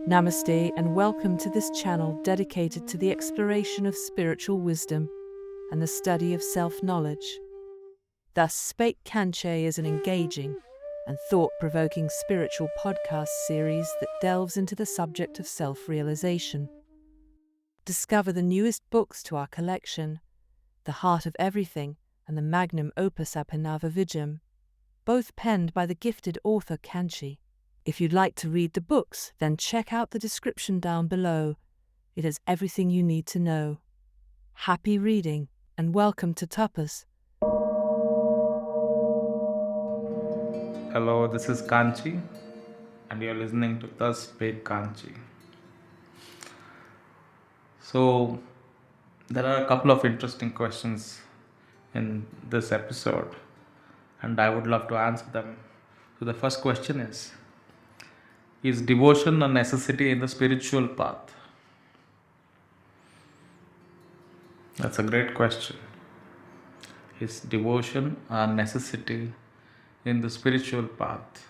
Namaste and welcome to this channel dedicated to the exploration of spiritual wisdom and the study of self-knowledge. Thus, Explore Kanchi is an engaging and thought-provoking spiritual podcast series that delves into the subject of self-realization. Discover the newest books to our collection, The Heart of Everything and the magnum opus Abhinava Vijayam, both penned by the gifted author Kanchi. If you'd like to read the books, then check out the description down below. It has everything you need to know. Happy reading, and welcome to Tapas. Hello, this is Kanchi, and you're listening to The Explore Kanchi. So, there are a couple of interesting questions in this episode, and I would love to answer them. So, the first question is devotion a necessity in the spiritual path? That's a great question. Is devotion a necessity in the spiritual path?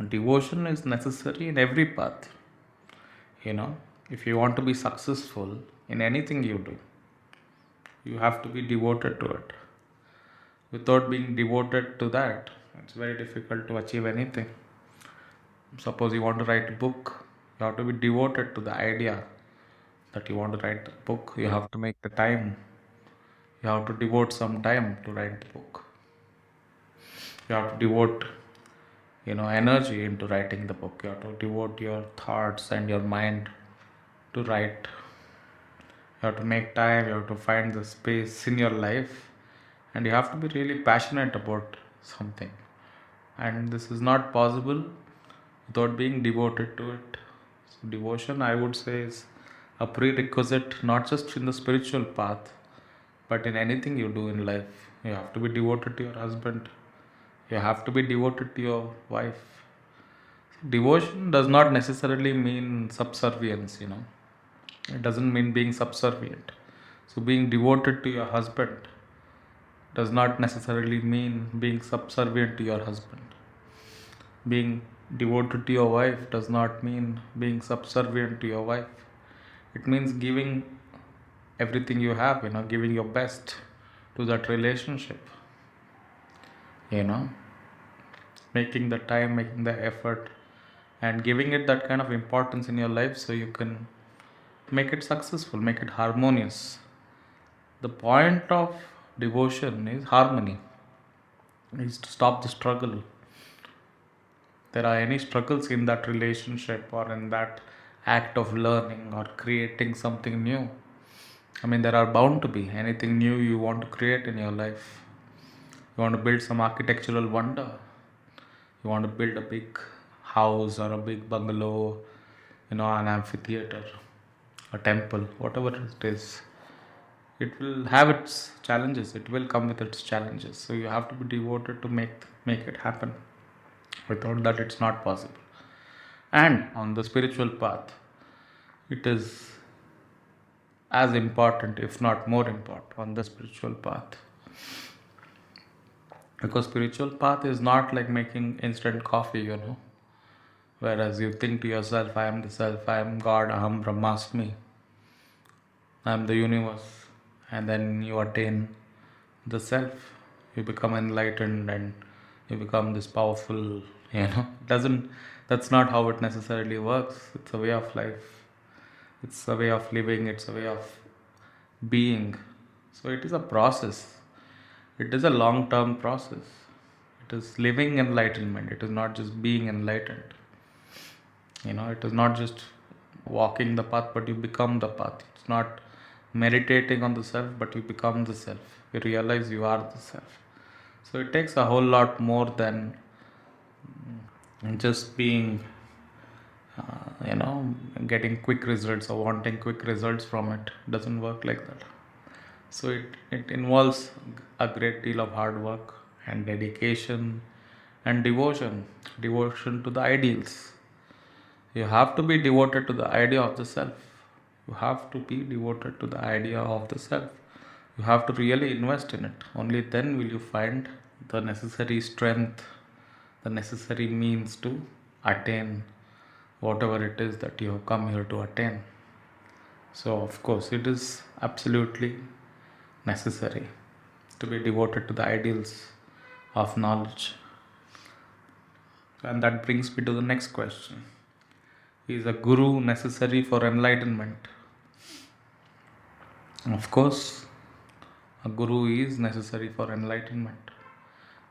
Devotion is necessary in every path. If you want to be successful in anything you do, you have to be devoted to it. Without being devoted to that, it's very difficult to achieve anything. Suppose you want to write a book, you have to be devoted to the idea that you want to write the book. You have to make the time. You have to devote some time to write the book. You have to devote energy into writing the book. You have to devote your thoughts and your mind to write. You have to make time, you have to find the space in your life, and you have to be really passionate about something. And this is not possible without being devoted to it. So devotion, I would say, is a prerequisite not just in the spiritual path, but in anything you do in life. You have to be devoted to your husband. You have to be devoted to your wife. Devotion does not necessarily mean subservience. It doesn't mean being subservient. So being devoted to your husband does not necessarily mean being subservient to your husband. Being devoted to your wife does not mean being subservient to your wife. It means giving everything you have, giving your best to that relationship. Making the time, making the effort, and giving it that kind of importance in your life so you can make it successful, make it harmonious. The point of devotion is harmony, is to stop the struggle. There are any struggles in that relationship or in that act of learning or creating something new. There are bound to be anything new you want to create in your life. You want to build some architectural wonder. You want to build a big house or a big bungalow, an amphitheater, a temple, whatever it is. It will have its challenges. It will come with its challenges. So you have to be devoted to make it happen. Without that, it's not possible. And on the spiritual path, it is as important, if not more important, on the spiritual path. Because spiritual path is not like making instant coffee, Whereas you think to yourself, I am the self, I am God, Aham Brahmasmi, I am the universe. And then you attain the self. You become enlightened and you become this powerful, that's not how it necessarily works. It's a way of life. It's a way of living. It's a way of being. So it is a process. It is a long-term process. It is living enlightenment. It is not just being enlightened. It is not just walking the path, but you become the path. It's not meditating on the self, but you become the self. You realize you are the self. So it takes a whole lot more than just being, getting quick results or wanting quick results from it. It doesn't work like that. So it involves a great deal of hard work and dedication and devotion to the ideals. You have to be devoted to the idea of the self. You have to be devoted to the idea of the self. You have to really invest in it. Only then will you find the necessary strength, the necessary means to attain whatever it is that you have come here to attain. So, of course, it is absolutely necessary to be devoted to the ideals of knowledge. And that brings me to the next question. Is a guru necessary for enlightenment? Of course, a guru is necessary for enlightenment.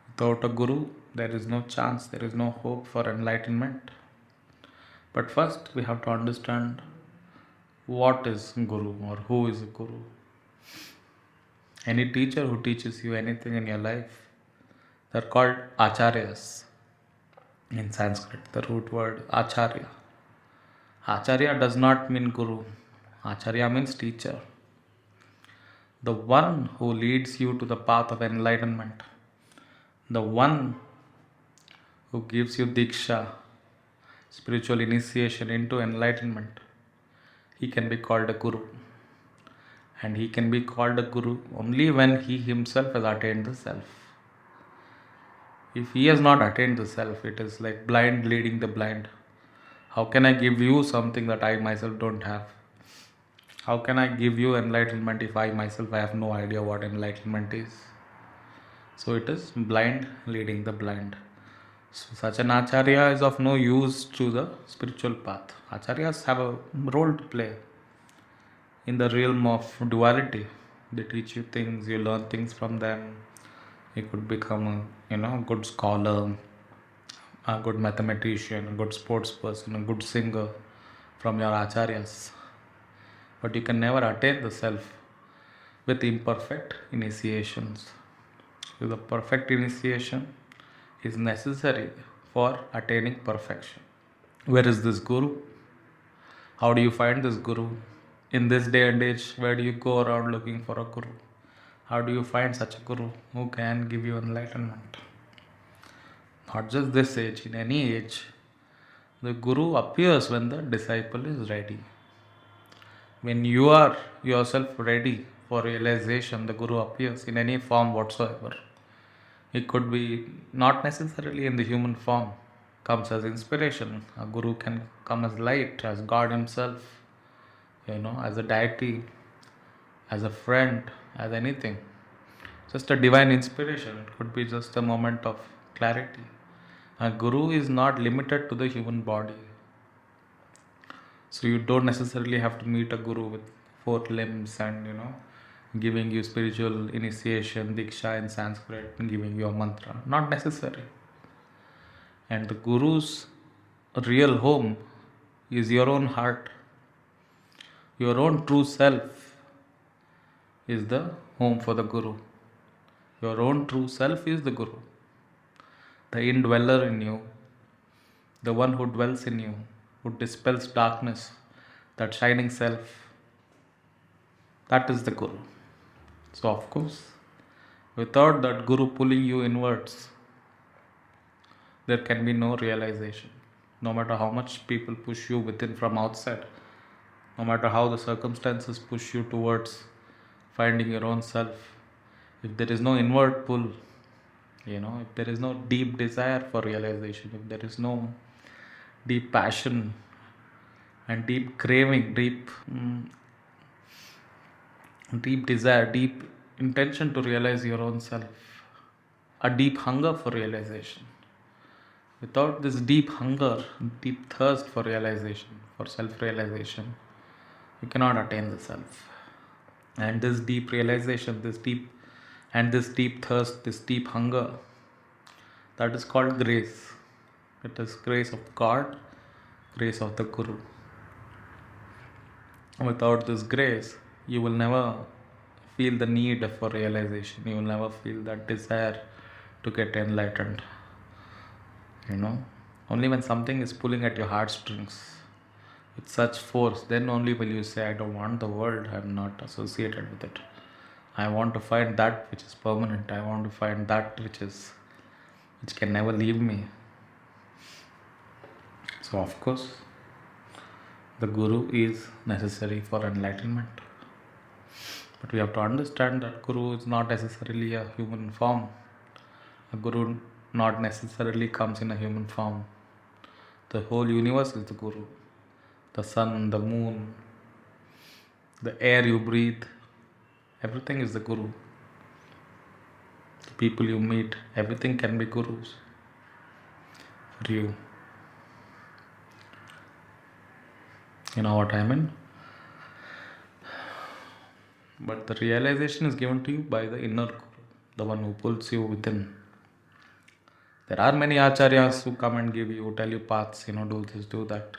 Without a guru, there is no chance, there is no hope for enlightenment. But first, we have to understand what is guru or who is a guru. Any teacher who teaches you anything in your life, they're called acharyas in Sanskrit, the root word acharya. Acharya does not mean guru, acharya means teacher. The one who leads you to the path of enlightenment, the one who gives you diksha, spiritual initiation into enlightenment, he can be called a guru. And he can be called a guru only when he himself has attained the self. If he has not attained the self, it is like blind leading the blind. How can I give you something that I myself don't have? How can I give you enlightenment if I myself I have no idea what enlightenment is? So it is blind leading the blind. So such an acharya is of no use to the spiritual path. Acharyas have a role to play in the realm of duality. They teach you things, you learn things from them. You could become a good scholar, a good mathematician, a good sports person, a good singer from your acharyas. But you can never attain the self with imperfect initiations. So the perfect initiation is necessary for attaining perfection. Where is this guru? How do you find this guru? In this day and age, where do you go around looking for a guru? How do you find such a guru who can give you enlightenment? Not just this age, in any age, the guru appears when the disciple is ready. When you are yourself ready for realization, the guru appears in any form whatsoever. It could be not necessarily in the human form, comes as inspiration. A guru can come as light, as God himself, as a deity, as a friend, as anything. Just a divine inspiration. It could be just a moment of clarity. A guru is not limited to the human body. So you don't necessarily have to meet a guru with 4 limbs and giving you spiritual initiation, diksha in Sanskrit, and giving you a mantra. Not necessary. And the guru's real home is your own heart. Your own true self is the home for the guru. Your own true self is the guru. The indweller in you, the one who dwells in you, who dispels darkness, that shining self, that is the guru. So, of course, without that guru pulling you inwards, there can be no realization. No matter how much people push you within from outside, no matter how the circumstances push you towards finding your own self, if there is no inward pull, if there is no deep desire for realization, if there is no deep passion and deep craving, deep desire, deep intention to realize your own self, a deep hunger for realization. Without this deep hunger, deep thirst for realization, for self-realization, you cannot attain the self. And this deep realization, this deep thirst, this deep hunger, that is called grace. It is grace of God, grace of the Guru. Without this grace, you will never feel the need for realization. You will never feel that desire to get enlightened. Only when something is pulling at your heartstrings with such force, then only will you say, I don't want the world, I'm not associated with it. I want to find that which is permanent. I want to find that which can never leave me. So of course, the Guru is necessary for enlightenment. But we have to understand that Guru is not necessarily a human form. A Guru not necessarily comes in a human form. The whole universe is the guru. The sun, the moon, the air you breathe, everything is the guru. The people you meet, everything can be gurus for you. You know what I mean? But the realization is given to you by the inner guru, the one who pulls you within. There are many acharyas who come and give you, tell you paths, do this, do that.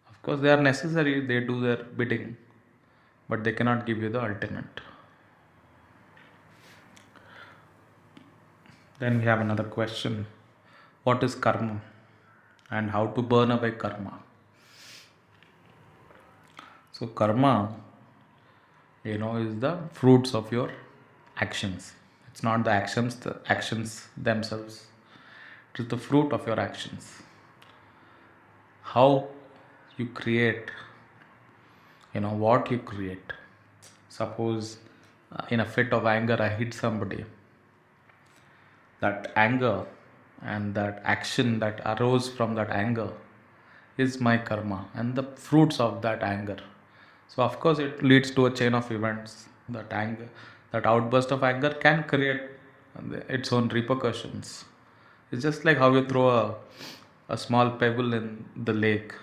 Of course, they are necessary, they do their bidding, but they cannot give you the ultimate. Then we have another question. What is karma? And how to burn away karma? So karma, is the fruits of your actions. It's not the actions themselves. It is the fruit of your actions. How you create, what you create. Suppose in a fit of anger I hit somebody. That anger and that action that arose from that anger is my karma and the fruits of that anger. So of course it leads to a chain of events. That anger, that outburst of anger can create its own repercussions. It's just like how you throw a small pebble in the lake,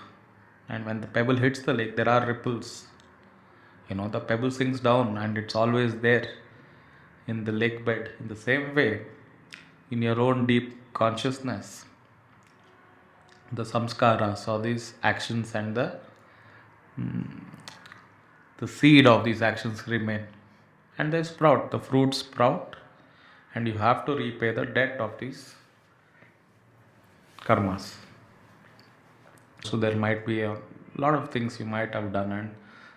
and when the pebble hits the lake there are ripples. The pebble sinks down and it's always there in the lake bed. In the same way, in your own deep consciousness, the samskaras or these actions and the seed of these actions remain, and they sprout, the fruits sprout, and you have to repay the debt of these karmas. So there might be a lot of things you might have done, and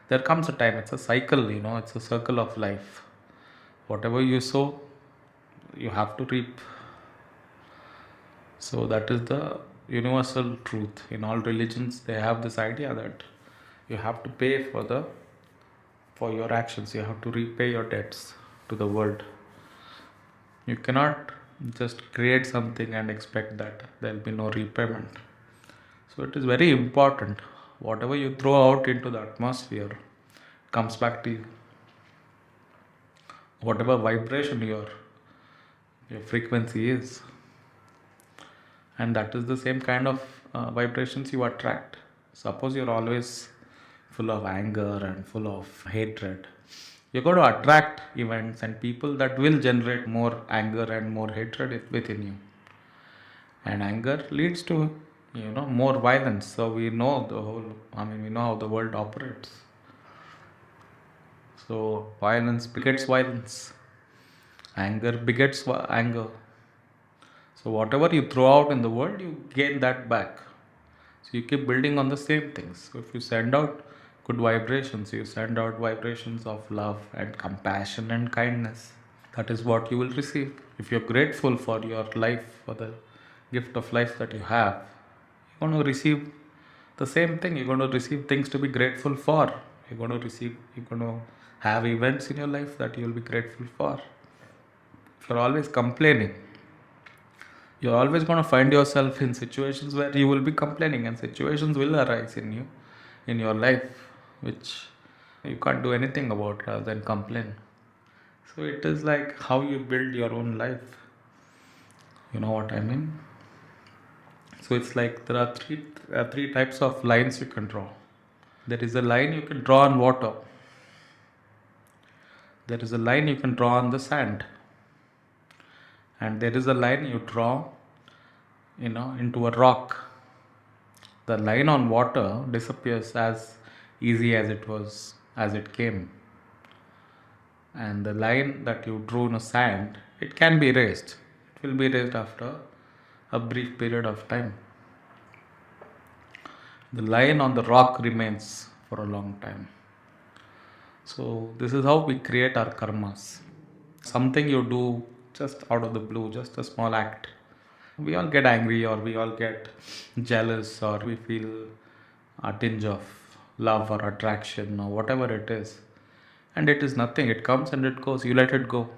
there comes a time, it's a cycle, it's a circle of life. Whatever you sow, you have to reap. So that is the universal truth. In all religions they have this idea that you have to pay for your actions. You have to repay your debts to the world. You cannot just create something and expect that there will be no repayment. So it is very important. Whatever you throw out into the atmosphere comes back to you. Whatever vibration your frequency is, and that is the same kind of vibrations you attract. Suppose you're always full of anger and full of hatred, you're going to attract events and people that will generate more anger and more hatred within you. And anger leads to more violence. So we know we know how the world operates. So violence begets violence, anger begets anger. So whatever you throw out in the world, you gain that back. So you keep building on the same things. So if you send out good vibrations, you send out vibrations of love and compassion and kindness, that is what you will receive. If you're grateful for your life, for the gift of life that you have, you're going to receive the same thing. You're going to receive things to be grateful for. You're going to have events in your life that you'll be grateful for. If you're always complaining, you're always going to find yourself in situations where you will be complaining, and situations will arise in you, in your life, which you can't do anything about rather than complain. So it is like how you build your own life. You know what I mean? So it's like there are three types of lines you can draw. There is a line you can draw on water. There is a line you can draw on the sand. And there is a line you draw, into a rock. The line on water disappears as easy as it came. And the line that you drew in a sand, it can be erased. It will be erased after a brief period of time. The line on the rock remains for a long time. So this is how we create our karmas. Something you do just out of the blue, just a small act. We all get angry, or we all get jealous, or we feel a tinge of love or attraction or whatever it is. And it is nothing. It comes and it goes. You let it go.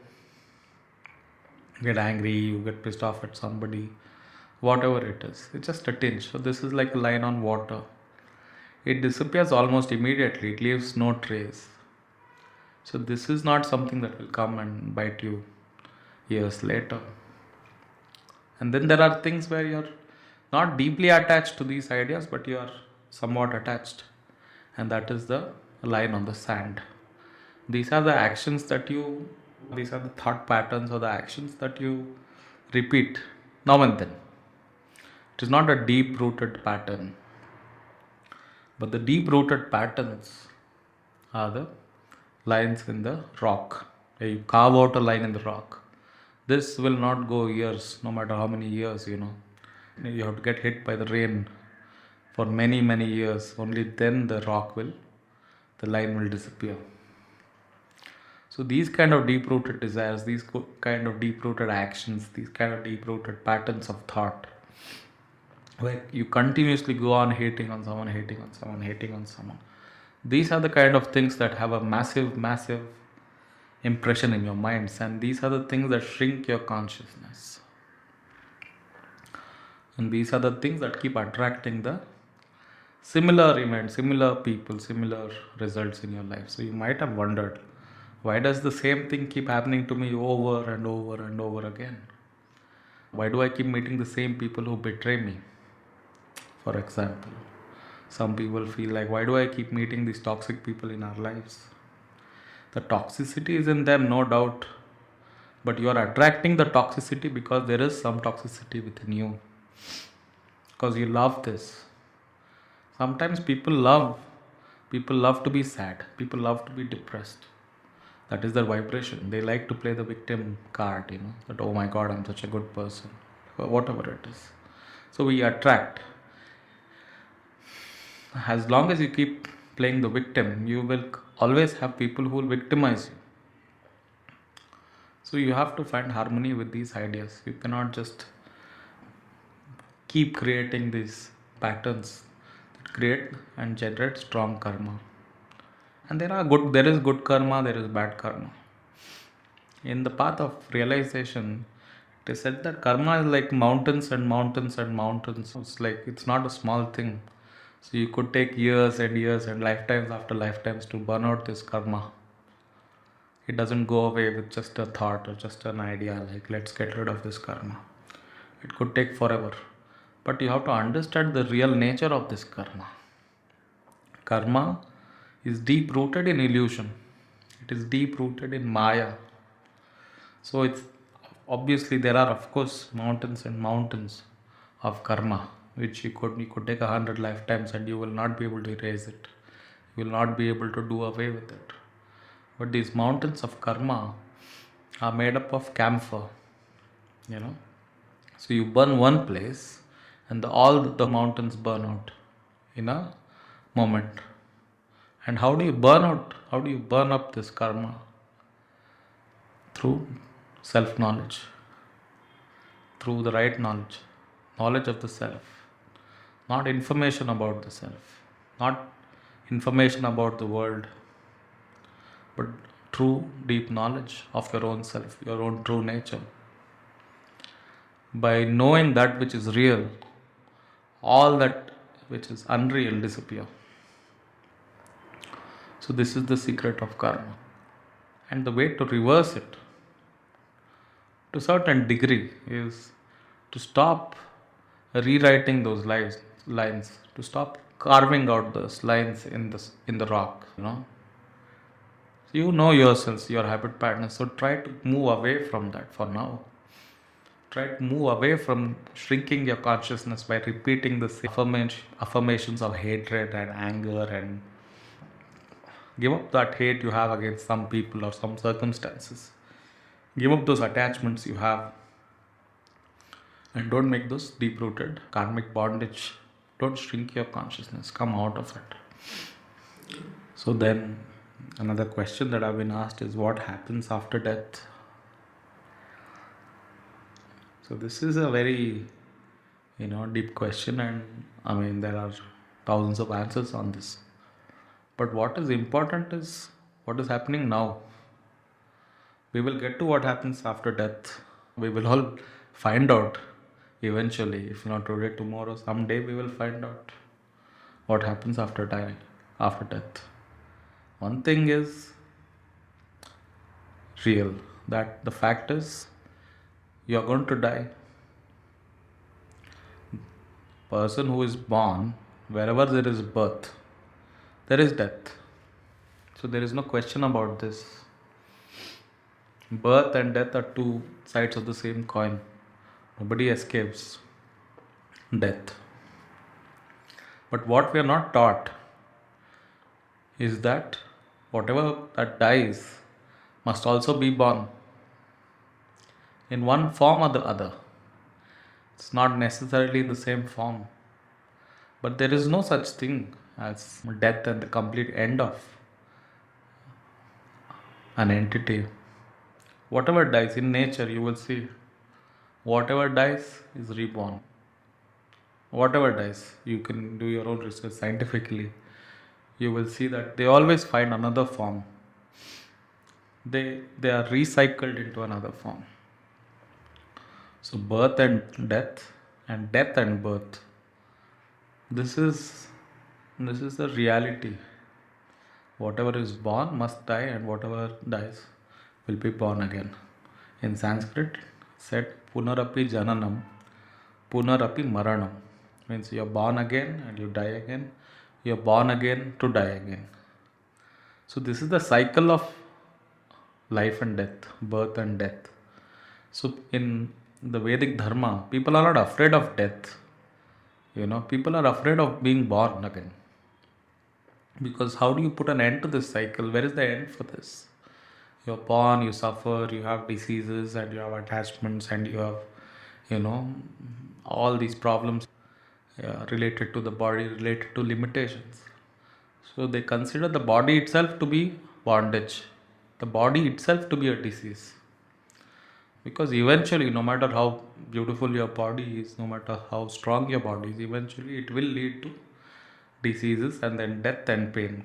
You get angry, you get pissed off at somebody, whatever it is. It's just a tinge. So this is like a line on water. It disappears almost immediately. It leaves no trace. So this is not something that will come and bite you years later. And then there are things where you're not deeply attached to these ideas, but you are somewhat attached. And that is the line on the sand. These are the actions that you, these are the thought patterns or the actions that you repeat now and then. It is not a deep rooted pattern, but the deep rooted patterns are the lines in the rock. You carve out a line in the rock. This will not go years, no matter how many years, You have to get hit by the rain for many, many years. Only then the line will disappear. So these kind of deep-rooted desires, these kind of deep-rooted actions, these kind of deep-rooted patterns of thought, where you continuously go on hating on someone, hating on someone, hating on someone. These are the kind of things that have a massive, massive impression in your minds, and these are the things that shrink your consciousness. And these are the things that keep attracting the similar events, similar people, similar results in your life. So you might have wondered, why does the same thing keep happening to me over and over and over again? Why do I keep meeting the same people who betray me? For example, some people feel like, why do I keep meeting these toxic people in our lives? The toxicity is in them, no doubt, but you are attracting the toxicity because there is some toxicity within you, because you love this. Sometimes people love to be sad, people love to be depressed. That is their vibration. They like to play the victim card, that, oh my god, I'm such a good person, whatever it is. So we attract. As long as you keep playing the victim, you will always have people who will victimize you. So you have to find harmony with these ideas. You cannot just keep creating these patterns that create and generate strong karma. And there is good karma, there is bad karma. In the path of realization, it is said that karma is like mountains and mountains and mountains. It's not a small thing. So you could take years and years and lifetimes after lifetimes to burn out this karma. It doesn't go away with just a thought or just an idea like, let's get rid of this karma. It could take forever. But you have to understand the real nature of this karma. Karma is deep rooted in illusion. It is deep rooted in Maya. So it's obviously there are of course mountains and mountains of karma, which you could take 100 lifetimes and you will not be able to erase it. You will not be able to do away with it. But these mountains of karma are made up of camphor, So you burn one place and all the mountains burn out in a moment. And how do you burn out? How do you burn up this karma? Through self-knowledge, through the right knowledge of the self, not information about the self, not information about the world, but true deep knowledge of your own self, your own true nature. By knowing that which is real, all that which is unreal disappear. So this is the secret of karma. And the way to reverse it, to a certain degree, is to stop rewriting those lines, to stop carving out those lines in the rock, So you know yourselves, your habit patterns. So try to move away from that for now. Try to move away from shrinking your consciousness by repeating the affirmations of hatred and anger, and give up that hate you have against some people or some circumstances. Give up those attachments you have. And don't make those deep-rooted karmic bondage. Don't shrink your consciousness. Come out of it. So then, another question that I've been asked is, what happens after death? So this is a very, deep question, and there are thousands of answers on this. But what is important is what is happening now. We will get to what happens after death. We will all find out Eventually, if not today, tomorrow, someday we will find out what happens after dying, after death. One thing is real, that the fact is you are going to die. Person who is born, wherever there is birth, there is death. So there is no question about this. Birth and death are two sides of the same coin. Nobody escapes death. But what we are not taught is that whatever that dies must also be born in one form or the other. It's not necessarily the same form. But there is no such thing as death and the complete end of an entity. Whatever dies in nature, you will see, whatever dies is reborn. Whatever dies, you can do your own research scientifically. You will see that they always find another form. They are recycled into another form. So birth and death and birth. This is the reality. Whatever is born must die, and whatever dies will be born again. In Sanskrit, said Punarapi Jananam, Punarapi Maranam. Means you are born again and you die again. You are born again to die again. So this is the cycle of life and death, birth and death. So in the Vedic Dharma, people are not afraid of death. People are afraid of being born again. Because how do you put an end to this cycle? Where is the end for this? You're born, you suffer, you have diseases, and you have attachments, and you have, all these problems related to the body, related to limitations. So they consider the body itself to be bondage, the body itself to be a disease. Because eventually, no matter how beautiful your body is, no matter how strong your body is, eventually it will lead to diseases and then death and pain.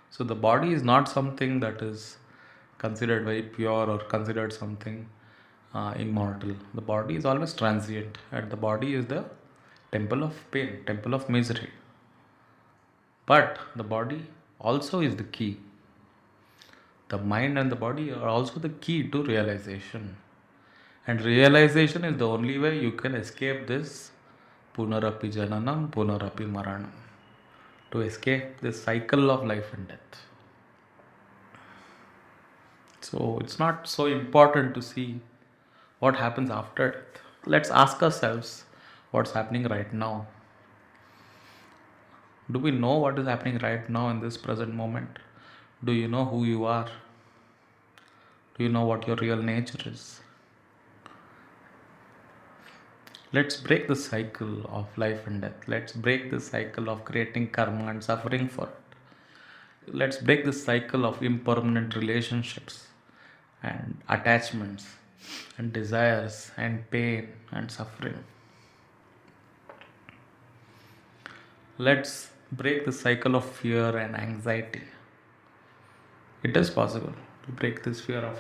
So the body is not something that is considered very pure or considered something immortal. The body is always transient, and the body is the temple of pain, temple of misery. But the body also is the key. The mind and the body are also the key to realization. And realization is the only way you can escape this Punarapi Jananam, Punarapi Maranam. To escape this cycle of life and death. So it's not so important to see what happens after death. Let's ask ourselves what's happening right now. Do we know what is happening right now in this present moment? Do you know who you are? Do you know what your real nature is? Let's break the cycle of life and death. Let's break the cycle of creating karma and suffering for it. Let's break the cycle of impermanent relationships and attachments and desires and pain and suffering. Let's break the cycle of fear and anxiety. It is possible to break this fear of,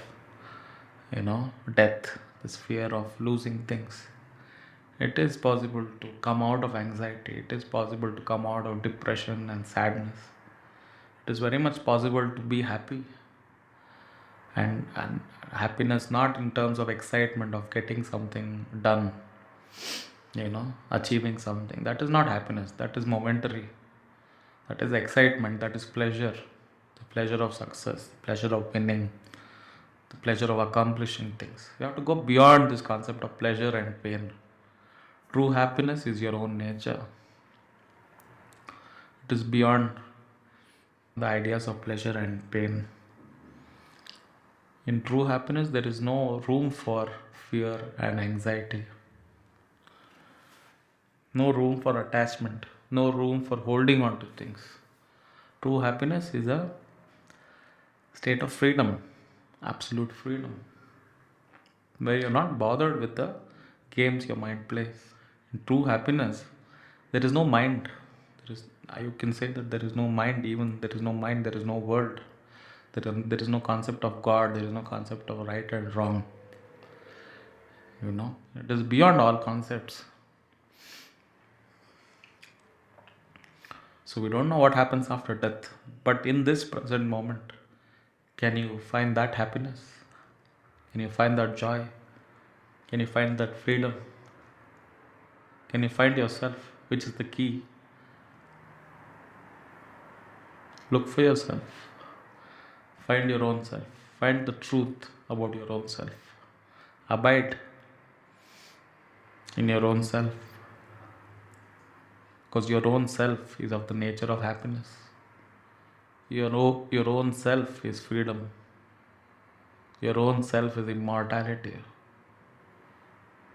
death, this fear of losing things. It is possible to come out of anxiety. It is possible to come out of depression and sadness. It is very much possible to be happy. And happiness not in terms of excitement of getting something done, achieving something. That is not happiness. That is momentary. That is excitement. That is pleasure. The pleasure of success, the pleasure of winning, the pleasure of accomplishing things. You have to go beyond this concept of pleasure and pain. True happiness is your own nature. It is beyond the ideas of pleasure and pain. In true happiness, there is no room for fear and anxiety. No room for attachment. No room for holding on to things. True happiness is a state of freedom, absolute freedom, where you're not bothered with the games your mind plays. In true happiness, there is no mind. You can say that there is no mind, even there is no mind, there is no world. There is no concept of God, there is no concept of right and wrong. It is beyond all concepts. So we don't know what happens after death, but in this present moment, can you find that happiness? Can you find that joy? Can you find that freedom? Can you find yourself, which is the key? Look for yourself. Find your own self. Find the truth about your own self. Abide in your own self. Because your own self is of the nature of happiness. Your own self is freedom. Your own self is immortality.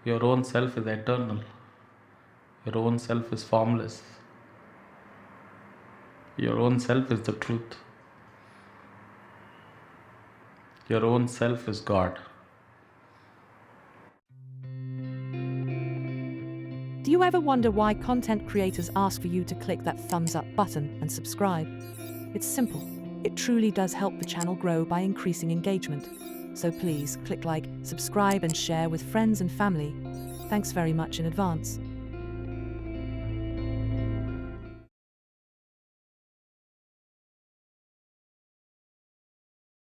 Your own self is eternal. Your own self is formless. Your own self is the truth. Your own self is God. Do you ever wonder why content creators ask for you to click that thumbs up button and subscribe? It's simple. It truly does help the channel grow by increasing engagement. So please click like, subscribe and share with friends and family. Thanks very much in advance.